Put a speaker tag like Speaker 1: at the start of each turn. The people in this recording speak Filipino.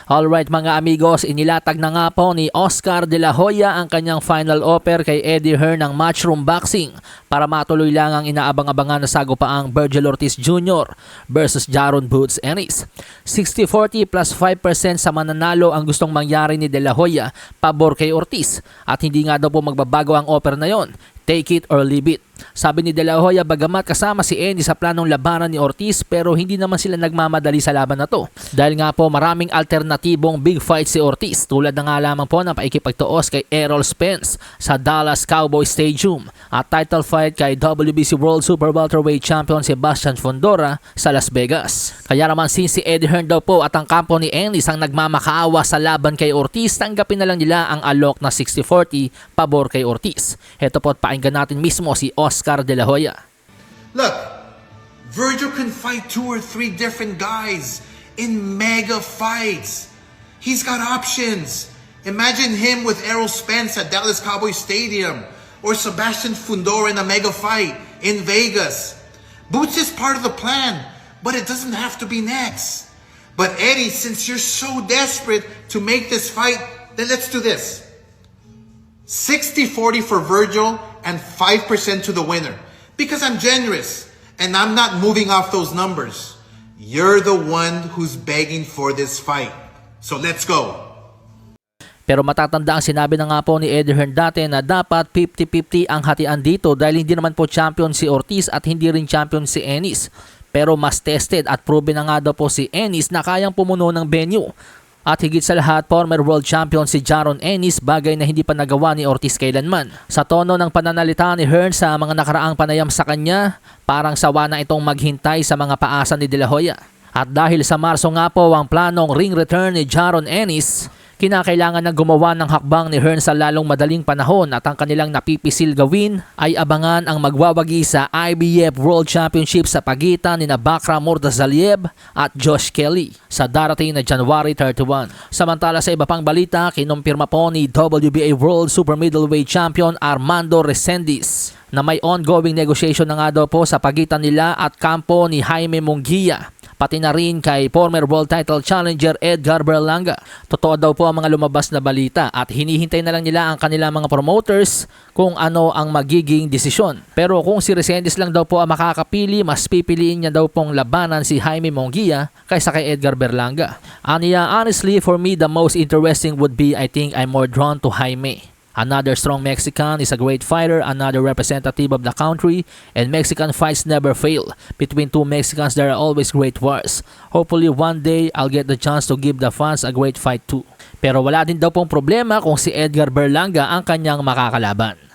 Speaker 1: Alright mga amigos, inilatag na nga po ni Oscar De La Hoya ang kanyang final offer kay Eddie Hearn ng Matchroom Boxing para matuloy lang ang inaabang-abangan na sagupaang Virgil Ortiz Jr. versus Jaron Boots Ennis. 60-40 plus 5% sa mananalo ang gustong mangyari ni De La Hoya pabor kay Ortiz at hindi nga daw po magbabago ang offer na yon. Take it or leave it. Sabi ni De La Hoya bagamat kasama si Ennis sa planong labanan ni Ortiz pero hindi naman sila nagmamadali sa laban na to. Dahil nga po maraming alternatibong big fight si Ortiz tulad na nga lamang po ng paikipagtuos kay Errol Spence sa Dallas Cowboy Stadium at title fight kay WBC World Super Welterweight Champion Sebastian Fundora sa Las Vegas. Kaya naman since si Eddie Hearn daw po at ang kampo ni Ennis ang nagmamakaawa sa laban kay Ortiz, tanggapin na lang nila ang alok na 60-40 pabor kay Ortiz. Heto po at pakinggan natin mismo si Oscar De La Hoya.
Speaker 2: Look, Virgil can fight 2 or 3 different guys in mega fights. He's got options. Imagine him with Errol Spence at Dallas Cowboy Stadium or Sebastian Fundora in a mega fight in Vegas. Boots is part of the plan, but it doesn't have to be next. But Eddie, since you're so desperate to make this fight, then let's do this. 60-40 for Virgil and 5% to the winner. Because I'm generous and I'm not moving off those numbers. You're the one who's begging for this fight. So let's go.
Speaker 1: Pero matatanda ang sinabi na nga po ni Eddie Hearn dati na dapat 50-50 ang hatian dito dahil hindi naman po champion si Ortiz at hindi rin champion si Ennis. Pero mas tested at proven na nga daw po si Ennis na kayang pumuno ng venue. At higit sa lahat, former world champion si Jaron Ennis, bagay na hindi pa nagawa ni Ortiz kailanman. Sa tono ng pananalita ni Hearn sa mga nakaraang panayam sa kanya, parang sawa na itong maghintay sa mga paasa ni De La Hoya. At dahil sa Marso nga po ang planong ring return ni Jaron Ennis, kinakailangan na gumawa ng hakbang ni Hearn sa lalong madaling panahon at ang kanilang napipisil gawin ay abangan ang magwawagi sa IBF World Championship sa pagitan ni Bakram Murtazaliev at Josh Kelly sa darating na January 31. Samantala sa iba pang balita, kinumpirma po ni WBA World Super Middleweight Champion Armando Resendiz na may ongoing negotiation na nga daw po sa pagitan nila at kampo ni Jaime Munguia, pati na rin kay former world title challenger Edgar Berlanga. Totoo daw po ang mga lumabas na balita at hinihintay na lang nila ang kanilang mga promoters kung ano ang magiging desisyon. Pero kung si Resendiz lang daw po ang makakapili, mas pipiliin niya daw pong labanan si Jaime Munguia kaysa kay Edgar Berlanga. Aniya, honestly for me the most interesting would be I think I'm more drawn to Jaime. Another strong Mexican is a great fighter, another representative of the country, and Mexican fights never fail. Between two Mexicans, there are always great wars. Hopefully one day, I'll get the chance to give the fans a great fight too. Pero wala din daw pong problema kung si Edgar Berlanga ang kanyang makakalaban.